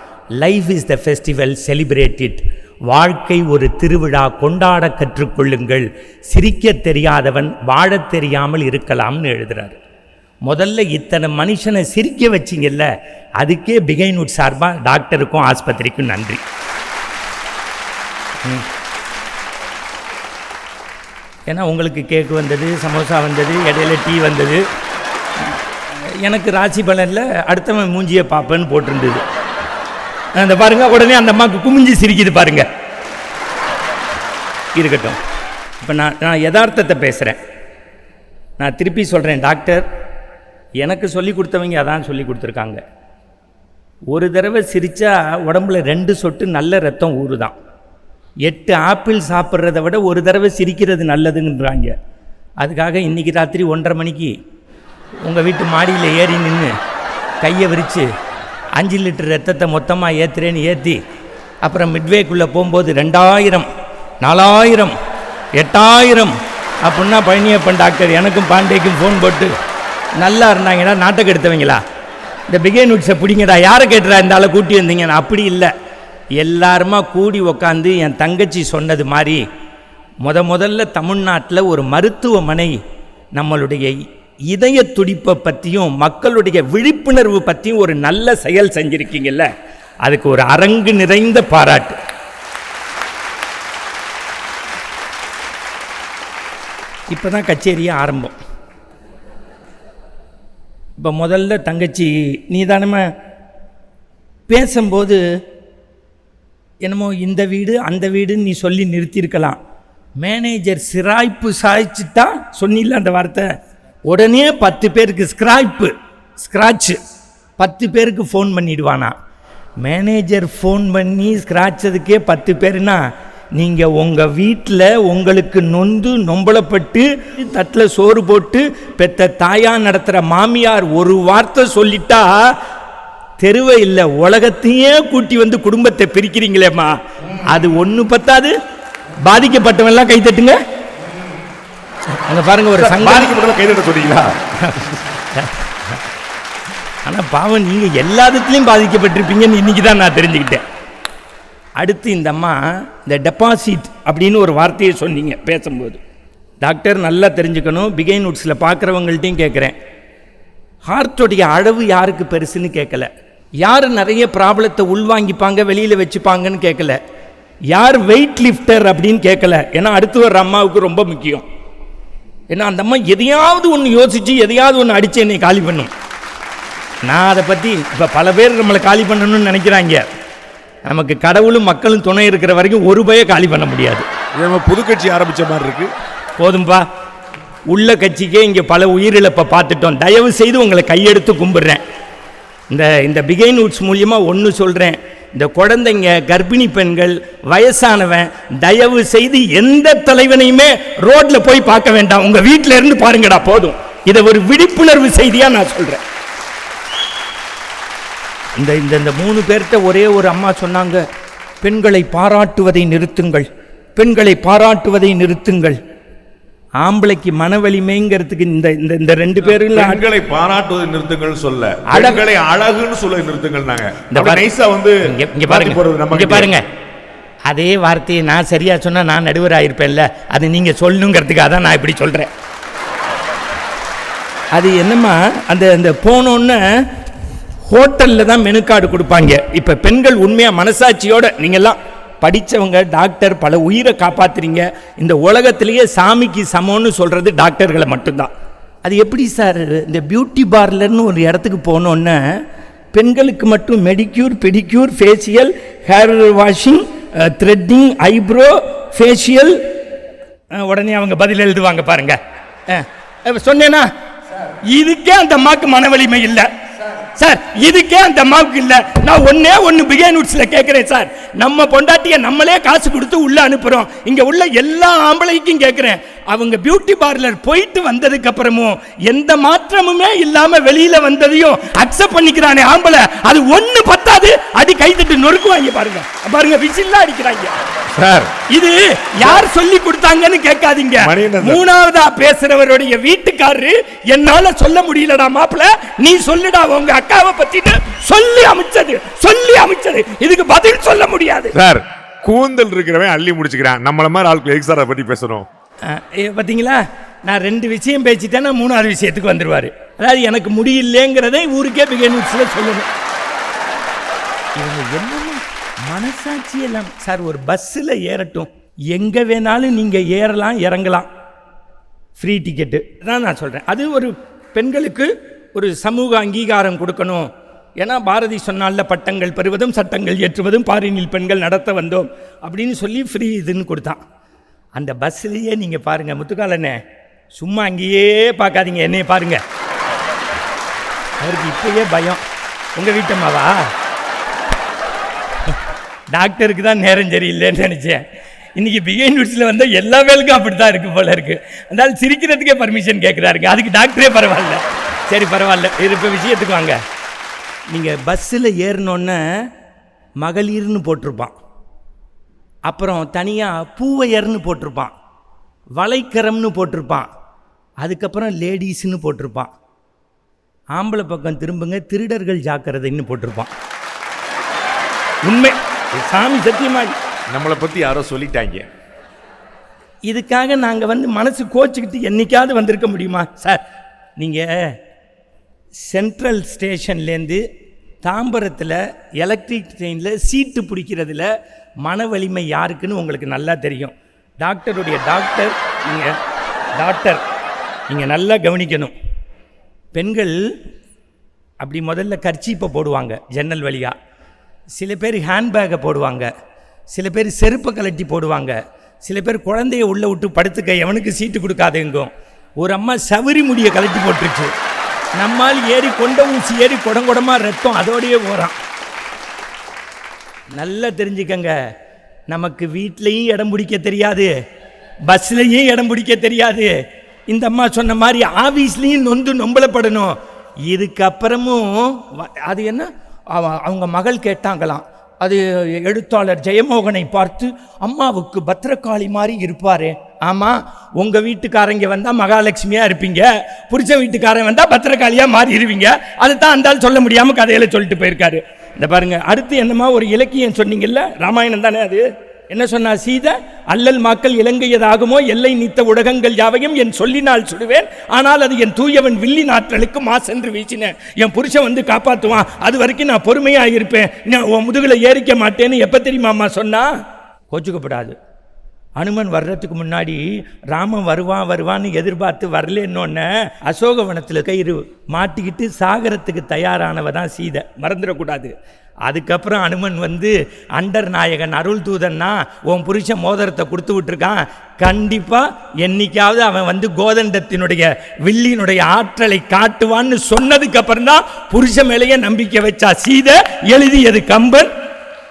Life is the festival, celebrate it. வாழ்க்கை ஒரு திருவிழா, கொண்டாட கற்றுக்கொள்ளுங்கள். சிரிக்க தெரியாதவன் வாழத் தெரியாமல் இருக்கலாம்னு எழுதுகிறார். முதல்ல இத்தனை மனுஷனை சிரிக்க வச்சிங்கல்ல, அதுக்கே பிகைன்வுட் சார்பாக டாக்டருக்கும் ஆஸ்பத்திரிக்கும் நன்றி. ஏன்னா உங்களுக்கு கேக்கு வந்தது, சமோசா வந்தது, இடையில டீ வந்தது. எனக்கு ராசி பலனில் அடுத்தவன் மூஞ்சியை பார்ப்பேன்னு போட்டிருந்தது. அந்த பாருங்க, உடனே அந்த அம்மாவுக்கு குமிஞ்சி சிரிக்குது பாருங்க. இருக்கட்டும், இப்போ நான் யதார்த்தத்தை பேசுகிறேன். நான் திருப்பி சொல்கிறேன், டாக்டர் எனக்கு சொல்லி கொடுத்தவங்க அதான் சொல்லி கொடுத்துருக்காங்க. ஒரு தடவை சிரித்தா உடம்புல 2 சொட்டு நல்ல ரத்தம் ஊறுதான். 8 ஆப்பிள் சாப்பிட்றத விட ஒரு தடவை சிரிக்கிறது நல்லதுன்றாங்க. அதுக்காக இன்றைக்கி ராத்திரி 1:30 மணிக்கு உங்கள் வீட்டு மாடியில் ஏறி நின்று கையை விரித்து 5 லிட்டர் ரத்தத்தை மொத்தமாக ஏற்றுறேன்னு ஏற்றி, அப்புறம் மிட்வேக்குள்ளே போகும்போது 2000, 4000, 8000 அப்படின்னா பழனியப்பன் டாக்டர் எனக்கும் பாண்டேக்கும் ஃபோன் போட்டு, நல்லா இருந்தாங்கடா, நாட்டை எடுத்தவங்களா, இந்த பிகைன்வுட்ஸை பிடிங்கடா, யாரை கேட்டுறா இந்த ஆளை கூட்டி வந்தீங்க. அப்படி இல்லை, எல்லாருமா கூடி உக்காந்து என் தங்கச்சி சொன்னது மாதிரி முதல்ல தமிழ்நாட்டில் ஒரு மருத்துவமனை நம்மளுடைய இதய துடிப்பை பற்றியும் மக்களுடைய விழிப்புணர்வு பற்றியும் ஒரு நல்ல செயல் செஞ்சுருக்கீங்கல்ல, அதுக்கு ஒரு அரங்கு நிறைந்த பாராட்டு. இப்போ தான் கச்சேரியே ஆரம்பம். இப்போ முதல்ல தங்கச்சி நீதானமா பேசும்போது என்னமோ இந்த வீடு அந்த வீடுன்னு நீ சொல்லி நிறுத்தியிருக்கலாம். மேனேஜர் சிராய்ப்பு சாய்ச்சிட்டா சொன்னில்ல அந்த வார்த்தை, உடனே 10 பேருக்கு ஸ்க்ராட்சு 10 பேருக்கு ஃபோன் பண்ணிடுவானா. மேனேஜர் ஃபோன் பண்ணி ஸ்க்ராட்சதுக்கே 10 பேருனா, நீங்கள் உங்கள் வீட்டில் உங்களுக்கு நொம்பளப்பட்டு தட்டில் சோறு போட்டு பெத்த தாயா நடத்துகிற மாமியார் ஒரு வார்த்தை சொல்லிட்டா தெருவை இல்லை உலகத்தையே கூட்டி வந்து குடும்பத்தை பிரிக்கிறீங்களேம்மா, அது ஒன்று பத்தாது. பாதிக்கப்பட்டவெல்லாம் கைத்தட்டுங்க. அங்கே பாருங்க, ஒரு பாதிக்கப்பட்டவங்க கைதட்ட சொல்றீங்களா? ஆனால் பாவம் நீங்கள் எல்லாத்துலேயும் பாதிக்கப்பட்டிருப்பீங்கன்னு இன்னைக்கு தான் நான் தெரிஞ்சுக்கிட்டேன். அடுத்து இந்த அம்மா இந்த டெபாசிட் அப்படின்னு ஒரு வார்த்தையை சொன்னீங்க பேசும்போது. டாக்டர் நல்லா தெரிஞ்சுக்கணும், பிகைன்வுட்ஸில் பார்க்குறவங்கள்ட்டையும் கேட்குறேன், ஹார்ட்டோடைய அளவு யாருக்கு பெருசுன்னு கேட்கல, யார் நிறைய ப்ராப்ளத்தை உள்வாங்கிப்பாங்க வெளியில் வச்சுப்பாங்கன்னு கேட்கல, யார் வெயிட் லிஃப்டர் அப்படின்னு கேட்கல. ஏன்னா அடுத்து வர்ற அம்மாவுக்கு ரொம்ப முக்கியம். ஏன்னா அந்த அம்மா எதையாவது ஒன்று யோசித்து எதையாவது ஒன்று அடித்து என்னை காலி பண்ணும். நான் அதை பற்றி இப்போ பல பேர் நம்மளை காலி பண்ணணும்னு நினைக்கிறாங்க. நமக்கு கடவுளும் மக்களும் துணை இருக்கிற வரைக்கும் ஒரு பய காலி பண்ண முடியாது. புது கட்சி ஆரம்பித்த மாதிரி இருக்கு. போதும்பா, உள்ள கட்சிக்கே இங்கே பல உயிரிழப்பை பார்த்துட்டோம். தயவு செய்து உங்களை கையெடுத்து கும்பிடுறேன். இந்த பிகைன்வுட்ஸ் மூலியமாக ஒன்று சொல்கிறேன், இந்த குழந்தைங்க, கர்ப்பிணி பெண்கள், வயசானவன், தயவு செய்து எந்த தலைவனையுமே ரோட்டில் போய் பார்க்க வேண்டாம், உங்கள் வீட்டில் இருந்து பாருங்கடா போதும். இதை ஒரு விழிப்புணர்வு செய்தியாக நான் சொல்கிறேன். இந்த 3 பேர்கிட்ட ஒரே ஒரு அம்மா சொன்னாங்க, பெண்களை பாராட்டுவதை நிறுத்துங்கள், பெண்களை பாராட்டுவதை நிறுத்துங்கள். ஆம்பளைக்கு மன வலிமைங்கிறதுக்கு இந்த 2 பேரும் பெண்களை பாராட்டுவதை நிறுத்துங்கள் சொல்ல, பெண்களை அழகுன்னு சொல்ல நிறுத்துங்கள். இங்க பாருங்க, அதே வார்த்தையை நான் சரியா சொன்னா நான் நடுவராயிருப்பேன்ல, அது நீங்க சொல்லணுங்கிறதுக்காக தான் நான் இப்படி சொல்றேன். அது என்னம்மா, அந்த போனோன்னு ஹோட்டலில் தான் மெனு கார்டு கொடுப்பாங்க. இப்போ பெண்கள் உண்மையாக மனசாட்சியோட நீங்கள்லாம் படித்தவங்க, டாக்டர், பல உயிரை காப்பாற்றுறீங்க. இந்த உலகத்திலேயே சாமிக்கு சமம்னு சொல்கிறது டாக்டர்களை மட்டும்தான். அது எப்படி சார் இந்த பியூட்டி பார்லர்னு ஒரு இடத்துக்கு போனோன்னே பெண்களுக்கு மட்டும் manicure, pedicure, facial, hair washing, threading, eyebrow, facial, உடனே அவங்க பதில் எழுதுவாங்க பாருங்க. சொன்னேன்னா இதுக்கே அந்த அம்மாவுக்கு மன வலிமை இல்லை சார், இதுக்கே அந்த அம்மாவுக்கு இல்லை. நான் ஒன்று பிகே நூட்ஸ்ல கேட்கிறேன் சார், நம்ம பொண்டாட்டிய நம்மளே காசு கொடுத்து உள்ள அனுப்புறோம். இங்க உள்ள எல்லா ஆம்பளைக்கும் கேட்கிறேன், அவங்க பியூட்டி பார்லர் போயிட்டு வந்ததுக்கு அப்புறமும் எந்த மாற்றமுமே இல்லாம வெளியில வந்ததையும் அக்செப்ட் பண்ணிக்கிறானே ஆம்பளை, அது ஒண்ணு பத்தாது. அடி கைதட்டு நொறுக்குவாங்க பாருங்க, பாருங்க விசில்லா அடிக்கிறாங்க சார். இது யார் சொல்லி கொடுத்தாங்கன்னு கேட்காதீங்க. மூணாவதா பேசுறவருடைய வீட்டுக்காரரு என்னால சொல்ல முடியலடா மாப்பிள்ள, நீ சொல்லுடா உங்க அக்காவை பத்திட்டு சொல்லி அமைச்சது இதுக்கு பதில் சொல்ல முடியாது சார். கூந்தல் இருக்கிறவன் அள்ளி முடிச்சுக்கிறான், நம்மள மாதிரி ஆட்கள் எதுக்கு சார் அதை பத்தி பேசணும்? பாத்தீங்களா, நான் 2 விஷயம் பேசிட்டேன்னா 3வது விஷயத்துக்கு வந்துருவாரு. அதாவது எனக்கு முடியலங்கிறதை ஊருக்கே பிகேன்ஸ்ல சொல்லணும். இவங்க என்னமோ மனசாட்சி எல்லாம் சார். ஒரு பஸ்ஸில் ஏறட்டும், எங்க வேணாலும் நீங்க ஏறலாம் இறங்கலாம், ஃப்ரீ டிக்கெட்டு தான் நான் சொல்றேன். அது ஒரு பெண்களுக்கு ஒரு சமூக அங்கீகாரம் கொடுக்கணும். ஏன்னா பாரதி சொன்னால பட்டங்கள் பெறுவதும் சட்டங்கள் ஏற்றுவதும் பாரினில் பெண்கள் நடத்த வந்தோம் அப்படின்னு சொல்லி ஃப்ரீ இதுன்னு கொடுத்தான். அந்த பஸ்ஸிலேயே நீங்கள் பாருங்கள் முத்துக்காலண்ணே, சும்மா அங்கேயே பார்க்காதீங்க, என்னைய பாருங்க. அவருக்கு இப்பயே பயம். உங்கள் வீட்டம்மாவா? டாக்டருக்கு தான் நேரம் சரியில்லைன்னு நினச்சேன். இன்றைக்கி பிகே நியூஸில் வந்து எல்லா வேலைக்கும் அப்படி தான் இருக்குது போல இருக்குது. அதனால் சிரிக்கிறதுக்கே பர்மிஷன் கேட்குறாருங்க, அதுக்கு டாக்டரே பரவாயில்ல. சரி பரவாயில்ல, இது இப்போ விஷயத்துக்கு வாங்க. நீங்கள் பஸ்ஸில் ஏறினோன்னே மகளிர்னு போட்டிருப்பான், அப்புறம் தனியாக பூவையர்னு போட்டிருப்பான், வளைக்கரம்னு போட்டிருப்பான், அதுக்கப்புறம் லேடிஸ்ன்னு போட்டிருப்பான். ஆம்பளை பக்கம் திரும்புங்க, திருடர்கள் ஜாக்கிரதைன்னு போட்டிருப்பான். உண்மை, சாமி சத்தியமாக நம்மளை பற்றி யாரோ சொல்லிட்டாங்க. இதுக்காக நாங்கள் வந்து மனசு கோச்சிக்கிட்டு என்னைக்காவது வந்திருக்க முடியுமா சார்? நீங்கள் சென்ட்ரல் ஸ்டேஷன்லேருந்து தாம்பரத்தில் எலக்ட்ரிக் ட்ரெயினில் சீட்டு பிடிக்கிறதுல மன வலிமை யாருக்குன்னு உங்களுக்கு நல்லா தெரியும். நீங்கள் நல்லா கவனிக்கணும். பெண்கள் அப்படி முதல்ல கர்ச்சீப்பை போடுவாங்க ஜன்னல் வழியாக, சில பேர் ஹேண்ட்பேக்கை போடுவாங்க, சில பேர் செருப்பை கலட்டி போடுவாங்க, சில பேர் குழந்தைய உள்ளே விட்டு படுத்துக்க எவனுக்கு சீட்டு கொடுக்காதேங்கும். ஒரு அம்மா சவரி முடியை கலட்டி போட்டுருச்சு, நம்மால் ஏறி கொண்ட ஊசி ஏறி குடங்குடமாக ரத்தம் அதோடையே போகிறான். நல்லா தெரிஞ்சுக்கங்க, நமக்கு வீட்லேயும் இடம் பிடிக்க தெரியாது, பஸ்லையும் இடம் பிடிக்க தெரியாது. இந்த அம்மா சொன்ன மாதிரி ஆஃபீஸ்லேயும் நொம்பலப்படணும். இதுக்கப்புறமும் அது என்ன, அவங்க மகள் கேட்டாங்களாம், அது எழுத்தாளர் ஜெயமோகனை பார்த்து, அம்மாவுக்கு பத்திரகாளி மாதிரி இருப்பாரே. ஆமாம், உங்கள் வீட்டுக்காரங்க வந்தால் மகாலட்சுமியாக இருப்பீங்க, புருஷ வீட்டுக்காரன் வந்தால் பத்திரகாளியாக மாறிடுவீங்க. அதுதான் அந்தாலும் சொல்ல முடியாமல் கதையில் சொல்லிட்டு போயிருக்காரு. இந்த பாருங்க, அடுத்து என்னமா ஒரு இலக்கியம் சொன்னீங்கல்ல, ராமாயணம் தானே அது. என்ன சொன்னா சீதை? அல்லல் மாக்கள் இலங்கையதாகுமோ, எல்லை நீத்த உலகங்கள் யாவையும் என் சொல்லினால் சுடுவேன், ஆனால் அது என் தூயவன் வில்லி நாற்றலுக்கு மாசென்று வீசினேன். என் புருஷன் வந்து காப்பாற்றுவான், அது வரைக்கும் நான் பொறுமையாக இருப்பேன், உன் முதுகுல ஏறிக்க மாட்டேன்னு எப்போ தெரியுமா அம்மா சொன்னா? கோச்சுக்கப்படாது. அனுமன் வர்றதுக்கு முன்னாடி ராமன் வருவான்னு எதிர்பார்த்து வரலன்னொன்னே அசோகவனத்தில் கயிறு மாட்டிக்கிட்டு சாகரத்துக்கு தயாரானவ தான் சீதை, மறந்துடக்கூடாது. அதுக்கப்புறம் அனுமன் வந்து அண்டர் நாயகன் அருள் தூதன்னா உன் புருஷன் மோதிரத்தை கொடுத்து விட்டுருக்கான், கண்டிப்பாக என்னைக்காவது அவன் வந்து கோதண்டத்தினுடைய வில்லினுடைய ஆற்றலை காட்டுவான்னு சொன்னதுக்கு அப்புறம் தான் புருஷ மேலேயே நம்பிக்கை வச்சா சீதை. எழுதியது கம்பன்,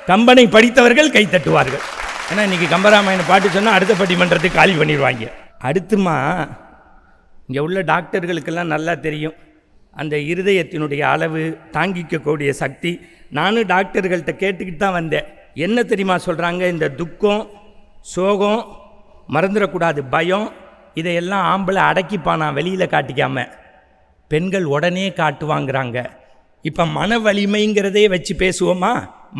கம்பனை படித்தவர்கள் கை தட்டுவார்கள். ஏன்னா இன்றைக்கி கம்பராமாயண பாட்டு சொன்னால் அடுத்த பட்டிமன்றத்துக்கு காலி பண்ணிடுவாங்க. அடுத்துமா இங்கே உள்ள டாக்டர்களுக்கெல்லாம் நல்லா தெரியும் அந்த இருதயத்தினுடைய அளவு, தாங்கிக்கக்கூடிய சக்தி. நானும் டாக்டர்கள்ட்ட கேட்டுக்கிட்டு தான் வந்தேன். என்ன தெரியுமா சொல்கிறாங்க? இந்த துக்கம், சோகம், மறந்துடக்கூடாது பயம், இதையெல்லாம் ஆம்பளை அடக்கிப்பானா வெளியில் காட்டிக்காம, பெண்கள் உடனே காட்டுவாங்கிறாங்க. இப்போ மன வலிமைங்கிறதே வச்சு பேசுவோமா?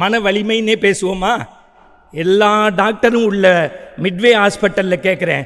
மன வலிமைன்னே பேசுவோமா? எல்லா டாக்டரும் உள்ள மிட்வே ஹாஸ்பிட்டலில் கேட்குறேன்,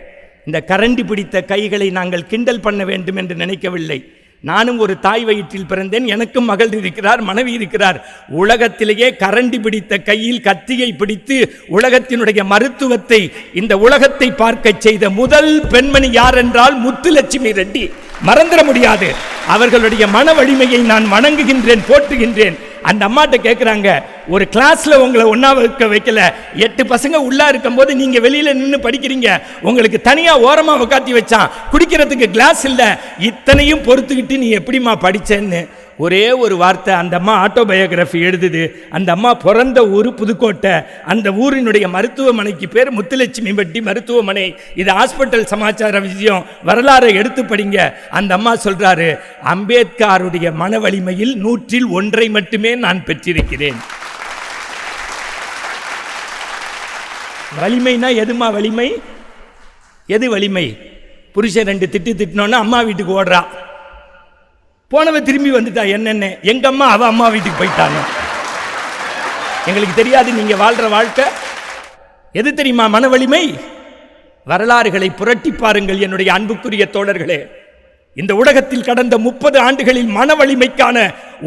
இந்த கரண்டி பிடித்த கைகளை நாங்கள் கிண்டல் பண்ண வேண்டும் என்று நினைக்கவில்லை. நானும் ஒரு தாய் வயிற்றில் பிறந்தேன், எனக்கும் மகள் இருக்கிறார், மனைவி இருக்கிறார். உலகத்திலேயே கரண்டி பிடித்த கையில் கத்தியை பிடித்து உலகத்தினுடைய மருத்துவத்தை இந்த உலகத்தை பார்க்க செய்த முதல் பெண்மணி யார் என்றால் முத்துலட்சுமி ரெட்டி. மறந்துட முடியாது. அவர்களுடைய மன வலிமையை நான் வணங்குகின்றேன், போற்றுகின்றேன். அந்த அம்மாட்ட கேட்குறாங்க, ஒரு கிளாஸ்ல உங்களை ஒண்ணா வைக்கல, 8 பசங்க உள்ளா இருக்கும் போது நீங்க வெளியில நின்று படிக்கிறீங்க, உங்களுக்கு தனியா ஓரமா உட்காத்தி வச்சான், குடிக்கிறதுக்கு கிளாஸ் இல்ல, இத்தனையும் பொறுத்துக்கிட்டு நீ எப்படிமா படிச்சேன்னு ஒரே ஒரு வார்த்தை. அந்த அம்மா ஆட்டோபயோகிராஃபி எழுதுது. அந்த அம்மா பிறந்த ஊர் புதுக்கோட்டை. அந்த ஊரினுடைய மருத்துவமனைக்கு பேர் முத்துலட்சுமி ரெட்டி மருத்துவமனை. இது ஹாஸ்பிட்டல் சமாச்சார விஷயம், வரலாறை எடுத்து படிங்க. அந்த அம்மா சொல்றாரு, அம்பேத்கருடைய மன வலிமையில் 100ல் 1 மட்டுமே நான் பெற்றிருக்கிறேன். வலிமைனா எதுமா வலிமை? எது வலிமை? புருஷன் 2 திட்டினோன்னா அம்மா வீட்டுக்கு ஓடுறா, போனவ திரும்பி வந்துட்டா. என்னென்ன எங்க அம்மா அவ அம்மா வீட்டுக்கு போயிட்டாங்க. எங்களுக்கு தெரியாது நீங்க வாழ்ற வாழ்க்கை எது தெரியுமா மன வலிமை? வரலாறுகளை புரட்டி பாருங்கள் என்னுடைய அன்புக்குரிய தோழர்களே. இந்த உலகத்தில் கடந்த 30 ஆண்டுகளில் மன வலிமைக்கான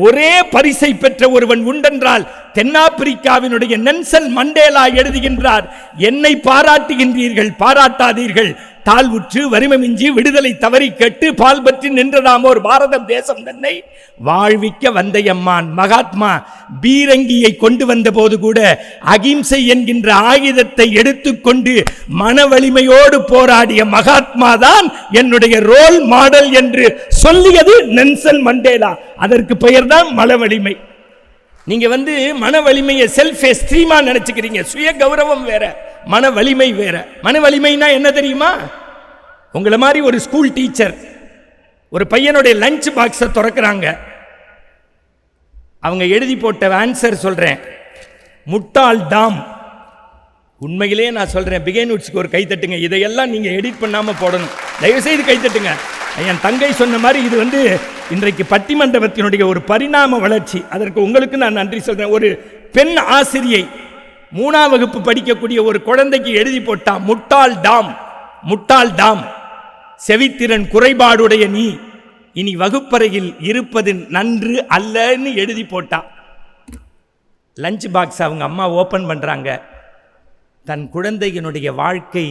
ஒரே பரிசை பெற்ற ஒருவன் உண்டென்றால் தென்னாப்பிரிக்காவினுடைய நெல்சன் மண்டேலா எழுதுகின்றார், என்னை பாராட்டுகின்றீர்கள், பாராட்டாதீர்கள், தாழ்வுற்று வறுமை மிஞ்சி விடுதலை தவறி கெட்டு பால் பற்றி நின்றதாமோ ஒரு பாரதம் தேசம் தன்னை வாழ்விக்க வந்தையம்மான். மகாத்மா பீரங்கியை கொண்டு வந்த போது கூட அகிம்சை என்கின்ற ஆயுதத்தை எடுத்துக்கொண்டு மன வலிமையோடு போராடிய மகாத்மா தான் என்னுடைய ரோல் மாடல் என்று சொல்லியது நெல்சன் மண்டேலா. அதற்கு பெயர் தான் மன வலிமை. நீங்க மன வலிமையை செல்ஃப் எஸ்டீமா நினைச்சுக்கிறீங்க. சுய கௌரவம் வேற, மன வலிமை வேற. மன வலிமைனா என்ன தெரியுமா? உங்களை மாதிரி ஒரு ஸ்கூல் டீச்சர் ஒரு பையனுடைய லஞ்ச் பாக்ஸை திறக்கிறாங்க. அவங்க எழுதி போட்ட ஆன்சர் சொல்றேன், முட்டாள் டாம். உண்மையிலே நான் சொல்றேன், பிகைன் உட்ஸ்க்கு ஒரு கைத்தட்டுங்க. இதையெல்லாம் நீங்க எடிட் பண்ணாம போடணும், தயவு செய்து கைத்தட்டுங்க. என் தங்கை சொன்ன மாதிரி இது இன்றைக்கு பட்டிமண்டபத்தினுடைய ஒரு பரிணாம வளர்ச்சி. அதற்கு உங்களுக்கு நான் நன்றி சொல்றேன். ஒரு பெண் ஆசிரியை 3ஆம் வகுப்பு படிக்கக்கூடிய ஒரு குழந்தைக்கு எழுதி போட்டா, முட்டாள் டாம், முட்டாள் டாம், செவித்திறன் குறைபாடுடைய நீ இனி வகுப்பறையில் இருப்பது நன்று அல்லன்னு எழுதி போட்டா. லஞ்ச் பாக்ஸ் அவங்க அம்மா ஓபன் பண்றாங்க. தன் குழந்தையினுடைய வாழ்க்கை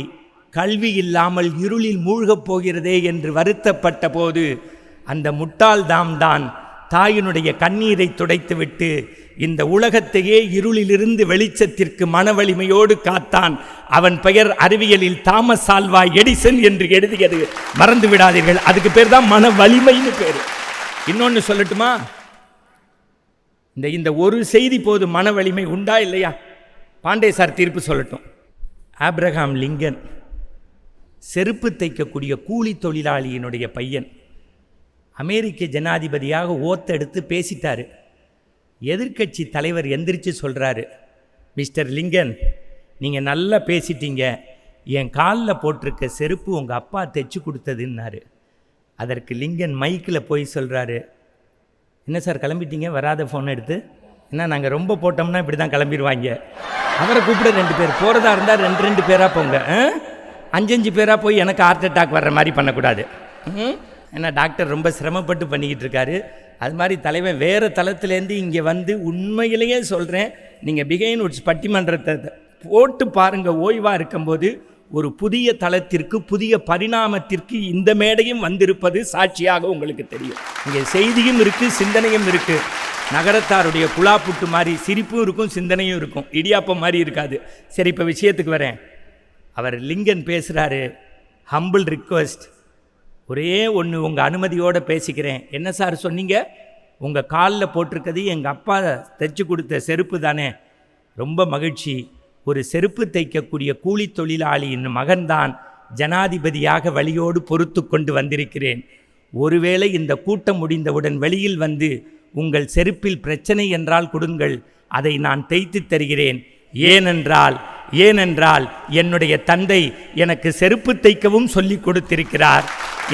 கல்வி இல்லாமல் இருளில் மூழ்கப் போகிறதே என்று வருத்தப்பட்ட போது அந்த முட்டாள் தாம் தான் தாயினுடைய கண்ணீரை துடைத்துவிட்டு இந்த உலகத்தையே இருளிலிருந்து வெளிச்சத்திற்கு மன வலிமையோடு காத்தான். அவன் பெயர் அறிவியலில் தாமஸ் ஆல்வா எடிசன் என்று எழுதியது மறந்து விடாதீர்கள். அதுக்கு பேர் தான் மன வலிமைன்னு பேர். இன்னொன்னு சொல்லட்டுமா? இந்த ஒரு செய்தி போது மன வலிமை உண்டா இல்லையா? பாண்டே சார் தீர்ப்பு சொல்லட்டும். ஆப்ரஹாம் லிங்கன் செருப்பு தைக்கக்கூடிய கூலி தொழிலாளியினுடைய பையன் அமெரிக்க ஜனாதிபதியாக ஓத்தெடுத்து பேசிட்டாரு. எதிர்க்கட்சி தலைவர் எந்திரிச்சு சொல்கிறாரு, மிஸ்டர் லிங்கன், நீங்கள் நல்லா பேசிட்டீங்க, என் காலில் போட்டிருக்க செருப்பு உங்கள் அப்பா தைச்சு கொடுத்ததுன்னாரு. அதற்கு லிங்கன் மைக்கில் போய் சொல்கிறாரு, என்ன சார் கிளம்பிட்டீங்க, வராத ஃபோன் எடுத்து? ஏன்னா நாங்கள் ரொம்ப போட்டோம்னா இப்படி தான் கிளம்பிடுவாங்க. அவரை கூப்பிட 2 பேர், போகிறதா இருந்தால் 2 பேராக போங்க, 5 பேராக போய் எனக்கு ஹார்ட் அட்டாக் வர்ற மாதிரி பண்ணக்கூடாது. ஏன்னா டாக்டர் ரொம்ப சிரமப்பட்டு பண்ணிக்கிட்டு இருக்காரு. அது மாதிரி தலைவன் வேறு தளத்துலேருந்து இங்கே உண்மையிலேயே சொல்கிறேன், நீங்கள் பிகைன் உட்ஸ் பட்டிமன்றத்தை போட்டு பாருங்கள். ஓய்வாக இருக்கும்போது ஒரு புதிய தளத்திற்கு, புதிய பரிணாமத்திற்கு இந்த மேடையும் வந்திருப்பது சாட்சியாக உங்களுக்கு தெரியும். இங்கே செய்தியும் இருக்குது, சிந்தனையும் இருக்குது. நகரத்தாருடைய குழாப்புட்டு மாதிரி சிரிப்பும் இருக்கும், சிந்தனையும் இருக்கும், இடியாப்பம் மாதிரி இருக்காது. சரி, இப்போ விஷயத்துக்கு வரேன். அவர் லிங்கன் பேசுகிறாரு, ஹம்பிள் ரிக்வெஸ்ட், ஒரே ஒன்று உங்கள் அனுமதியோடு பேசிக்கிறேன். என்ன சார் சொன்னீங்க? உங்கள் காலில் போட்டிருக்கிறது எங்கள் அப்பா தைச்சு கொடுத்த செருப்பு தானே? ரொம்ப மகிழ்ச்சி. ஒரு செருப்பு தைக்கக்கூடிய கூலி தொழிலாளியின் மகன்தான் ஜனாதிபதியாக வழியோடு பொறுத்து கொண்டு வந்திருக்கிறேன். ஒருவேளை இந்த கூட்டம் முடிந்தவுடன் வெளியில் உங்கள் செருப்பில் பிரச்சனை என்றால் கொடுங்கள், அதை நான் தைத்து தருகிறேன். ஏனென்றால் என்னுடைய தந்தை எனக்கு செருப்பு தைக்கவும் சொல்லிக் கொடுத்திருக்கிறார்.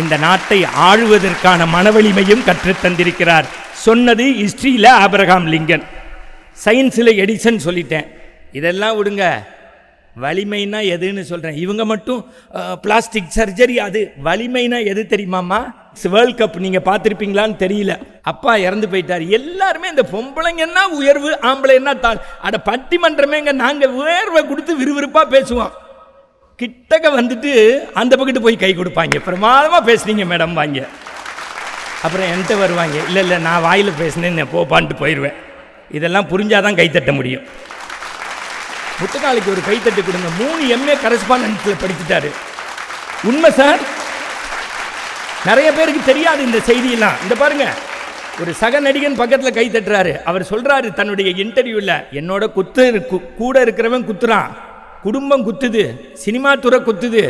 இந்த நாட்டை ஆளுவதற்கான மனவலிமையும் கற்றுத்தந்திருக்கிறார். சொன்னது ஹிஸ்டரியில் ஆபிரகாம் லிங்கன், சயின்ஸில் எடிசன் சொல்லிட்டேன். இதெல்லாம் விடுங்க, வலிமைனா எதுன்னு சொல்கிறேன். இவங்க மட்டும் பிளாஸ்டிக் சர்ஜரி, அது வலிமைனா எது தெரியுமாம்மா? வேர்ல்ட் கப் நீங்கள் பார்த்துருப்பீங்களான்னு தெரியல. அப்பா இறந்து போயிட்டார். எல்லாருமே இந்த பொம்பளைங்கன்னா உயர்வு, ஆம்பளைன்னா அட பட்டிமன்றமேங்க. நாங்கள் உயர்வை கொடுத்து விறுவிறுப்பாக பேசுவோம். கிட்டக்க வந்துட்டு அந்த பக்கத்து போய் கை கொடுப்பாங்க. பிரமாதமாக பேசுனீங்க மேடம் வாங்க. அப்புறம் என்கிட்ட வருவாங்க, இல்லை நான் வாயில் பேசினேன்னு போப்பான்ட்டு போயிடுவேன். இதெல்லாம் புரிஞ்சாதான் கைத்தட்ட முடியும். முத்துக்காலுக்கு ஒரு கைத்தட்டு கொடுங்க. 3 MA கரஸ்பாண்டன்ஸில் படிச்சுட்டாரு. உண்மை சார், நிறைய பேருக்கு தெரியாது இந்த செய்தியெல்லாம். இந்த பாருங்க, ஒரு சக நடிகன் பக்கத்தில் கை தட்டுறாரு. அவர் சொல்றாரு தன்னுடைய இன்டர்வியூவில், என்னோட கூட இருக்கிறவன் குத்துறான், குடும்பம் குத்துது, சினிமா துறை குத்துது,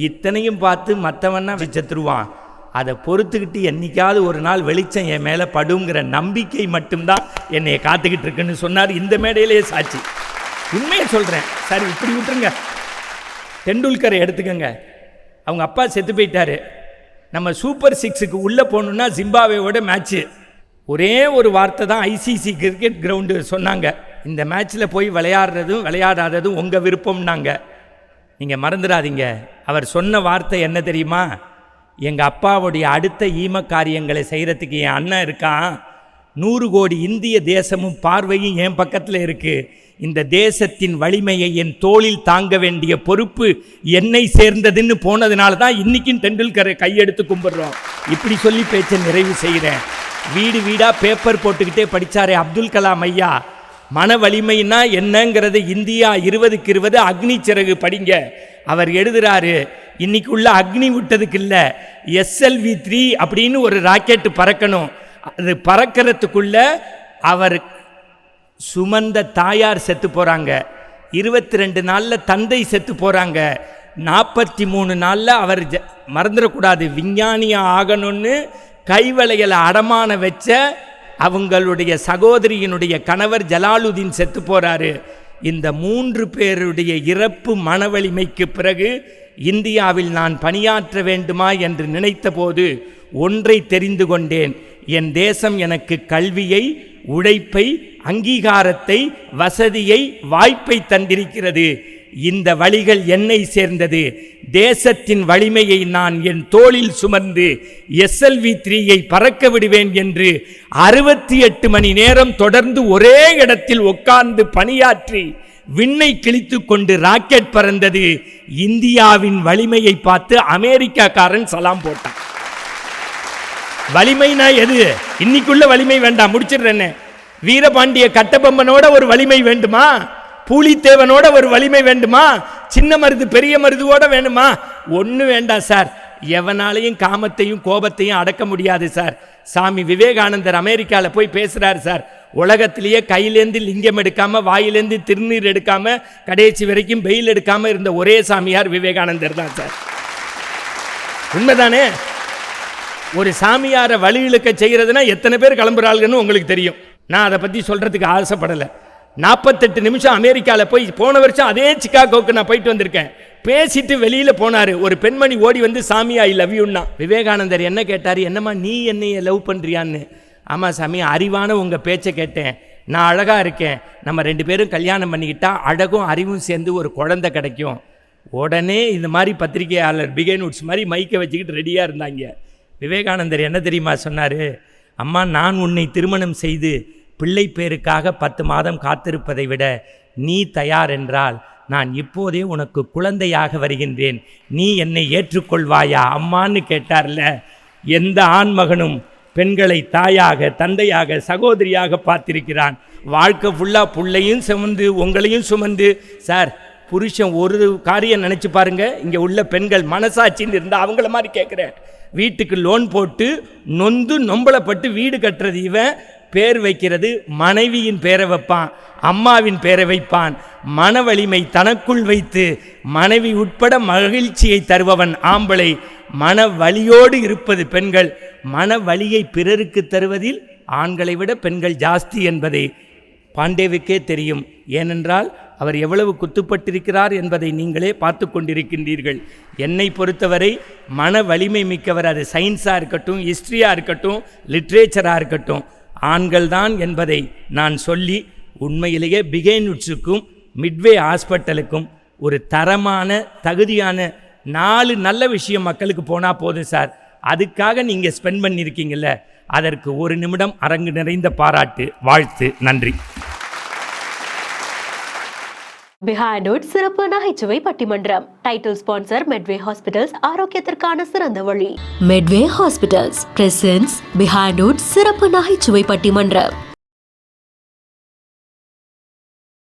இத்தனையும் பார்த்து மற்றவன்னா செத்துருவான். அதை பொறுத்துக்கிட்டு என்னைக்காவது ஒரு நாள் வெளிச்சம் என் மேலே படுங்கிற நம்பிக்கை மட்டும்தான் என்னை காத்துக்கிட்டு இருக்குன்னு சொன்னார். இந்த மேடையிலேயே சாட்சி. உண்மையை சொல்கிறேன் சார். இப்படி விட்டுருங்க. டெண்டுல்கரை எடுத்துக்கங்க. அவங்க அப்பா செத்து போயிட்டாரு. நம்ம சூப்பர் 6க்கு உள்ளே போகணுன்னா ஜிம்பாப்வேவோட மேட்ச்சு. ஒரே ஒரு வார்த்தை தான் ஐசிசி கிரிக்கெட் கிரவுண்டு சொன்னாங்க, இந்த மேட்ச்சில் போய் விளையாடுறதும் விளையாடாததும் உங்கள் விருப்பம்னாங்க. நீங்கள் மறந்துடாதீங்க. அவர் சொன்ன வார்த்தை என்ன தெரியுமா? எங்கள் அப்பாவுடைய அடுத்த ஈம காரியங்களை செய்கிறதுக்கு என் அண்ணன் இருக்கான். 100 கோடி இந்திய தேசமும் பார்வையும் என் பக்கத்தில் இருக்குது. இந்த தேசத்தின் வலிமையை என் தோளில் தாங்க வேண்டிய பொறுப்பு என்னை சேர்ந்ததுன்னு போனதுனால தான் இன்றைக்கும் டெண்டுல்கரை கையெடுத்து கும்பிட்றோம். இப்படி சொல்லி பேச்சை நிறைவு செய்கிறேன். வீடு வீடாக பேப்பர் போட்டுக்கிட்டே படித்தாரே அப்துல் கலாம் ஐயா, மன வலிமைன்னா என்னங்கிறது இந்தியா 20க்கு 20 அக்னி சிறகு படிங்க. அவர் எழுதுறாரு, இன்னைக்கு உள்ள அக்னி விட்டதுக்கு இல்லை, SLV-3 அப்படின்னு ஒரு ராக்கெட்டு பறக்கணும். அது பறக்கிறதுக்குள்ள அவர் சுமந்த தாயார் செத்து போகிறாங்க, 22 நாளில் தந்தை செத்து போகிறாங்க, 43 நாளில் அவர் மறந்துடக்கூடாது விஞ்ஞானியாக ஆகணும்னு கைவளையலை அடமான வச்ச அவங்களுடைய சகோதரியினுடைய கணவர் ஜலாலுதீன் செத்து போகிறாரு. இந்த 3 பேருடைய இறப்பு மனவலிமைக்கு பிறகு இந்தியாவில் நான் பணியாற்ற வேண்டுமா என்று நினைத்த போது ஒன்றை தெரிந்து கொண்டேன். என் தேசம் எனக்கு கல்வியை, உழைப்பை, அங்கீகாரத்தை, வசதியை, வாய்ப்பை தந்திருக்கிறது. இந்த வழிகள் என்னை சேர்ந்தது. தேசத்தின் வலிமையை நான் என் தோளில் சுமந்து SLV-3ஐ பறக்க விடுவேன் என்று 68 மணி நேரம் தொடர்ந்து ஒரே இடத்தில் உட்கார்ந்து பணியாற்றி விண்ணை கிழித்து கொண்டு ராக்கெட் பறந்தது. இந்தியாவின் வலிமையை பார்த்து அமெரிக்காக்காரன் சலாம் போட்டான். வலிமைனா எது? இன்னைக்குள்ள வலிமை வேண்டாம், முடிச்சிடுறேன்னு. வீரபாண்டிய கட்டபொம்மனோட ஒரு வலிமை வேண்டுமா? பூலித்தேவனோட ஒரு வலிமை வேண்டுமா? சின்ன மருது பெரிய மருதுவோட வேணுமா? ஒன்று வேண்டாம் சார். எவனாலையும் காமத்தையும் கோபத்தையும் அடக்க முடியாது சார். சாமி விவேகானந்தர் அமெரிக்காவில் போய் பேசுகிறார் சார். உலகத்திலேயே கையிலேருந்து லிங்கம் எடுக்காம, வாயிலேருந்து திருநீர் எடுக்காம, கடைசி வரைக்கும் பெயில் எடுக்காம இருந்த ஒரே சாமியார் விவேகானந்தர் தான் சார். உண்மைதானே? ஒரு சாமியாரை வழி இழுக்க செய்கிறதுனா எத்தனை பேர் கிளம்புறாள்கன்னு உங்களுக்கு தெரியும். நான் அதை பற்றி சொல்கிறதுக்கு ஆசைப்படலை. 48 நிமிஷம் அமெரிக்காவில் போய், போன வருஷம் அதே சிக்காகோவுக்கு நான் போயிட்டு வந்திருக்கேன். பேசிட்டு வெளியில் போனார். ஒரு பெண்மணி ஓடி வந்து சாமி ஐ லவ் யூன்னா. விவேகானந்தர் என்ன கேட்டார்? என்னம்மா நீ என்னைய லவ் பண்ணுறியான்னு. ஆமாம் சாமி, அறிவான உங்கள் பேச்சை கேட்டேன், நான் அழகாக இருக்கேன், நம்ம 2 பேரும் கல்யாணம் பண்ணிக்கிட்டா அழகும் அறிவும் சேர்ந்து ஒரு குழந்தை கிடைக்கும். உடனே இந்த மாதிரி பத்திரிகையாளர் பிகேன் உட்ஸ் மாதிரி மைக்கை வச்சுக்கிட்டு ரெடியாக இருந்தாங்க. விவேகானந்தர் என்ன தெரியுமா சொன்னார்? அம்மா, நான் உன்னை திருமணம் செய்து பிள்ளை பேருக்காக 10 மாதம் காத்திருப்பதை விட நீ தயார் என்றால் நான் இப்போதே உனக்கு குழந்தையாக வருகின்றேன், நீ என்னை ஏற்றுக்கொள்வாயா அம்மான்னு கேட்டார்ல. எந்த ஆண்மகனும் பெண்களை தாயாக, தந்தையாக, சகோதரியாக பார்த்திருக்கிறான். வாழ்க்கை ஃபுல்லாக புள்ளையும் சுமந்து உங்களையும் சுமந்து. சார், புருஷன் ஒரு காரியம் நினச்சி பாருங்க. இங்கே உள்ள பெண்கள் மனசாட்சின்னு இருந்தால் அவங்கள மாதிரி கேட்குறேன். வீட்டுக்கு லோன் போட்டு நொந்து நொம்பலப்பட்டு வீடு கட்டுறது இவன், பேர் வைக்கிறது மனைவியின் பேரை வைப்பான், அம்மாவின் பேரை வைப்பான். மன வலிமை தனக்குள் வைத்து மனைவி உட்பட மகிழ்ச்சியை தருபவன் ஆம்பளை. மன வலியோடு இருப்பது பெண்கள். மன வலியை பிறருக்கு தருவதில் ஆண்களை விட பெண்கள் ஜாஸ்தி என்பதை பாண்டேவுக்கே தெரியும். ஏனென்றால் அவர் எவ்வளவு குத்துப்பட்டிருக்கிறார் என்பதை நீங்களே பார்த்து கொண்டிருக்கின்றீர்கள். என்னை பொறுத்தவரை மன வலிமை மிக்கவர், அது சயின்ஸாக இருக்கட்டும், ஹிஸ்ட்ரியாக இருக்கட்டும், லிட்ரேச்சராக இருக்கட்டும், ஆண்கள் தான் என்பதை நான் சொல்லி, உண்மையிலேயே பிகேன் உட்ஸுக்கும் மிட்வே ஹாஸ்பிட்டலுக்கும் ஒரு தரமான தகுதியான 4 நல்ல விஷயம் மக்களுக்கு போனால் போதும் சார். அதுக்காக நீங்க ஸ்பெண்ட் பண்ணியிருக்கீங்கல்ல, அதற்கு 1 நிமிடம் அரங்கு நிறைந்த பாராட்டு, வாழ்த்து, நன்றி. பிஹைண்ட் சிறப்பு நகைச்சுவை பட்டிமன்றம். டைட்டில் ஸ்பான்சர் மெட்வே ஹாஸ்பிட்டல்ஸ், ஆரோக்கியத்திற்கான சிறந்த வழி. மெட்வே ஹாஸ்பிட்டல்ஸ் பிரசன்ஸ் பிஹைண்ட் சிறப்பு நகைச்சுவை பட்டிமன்றம்.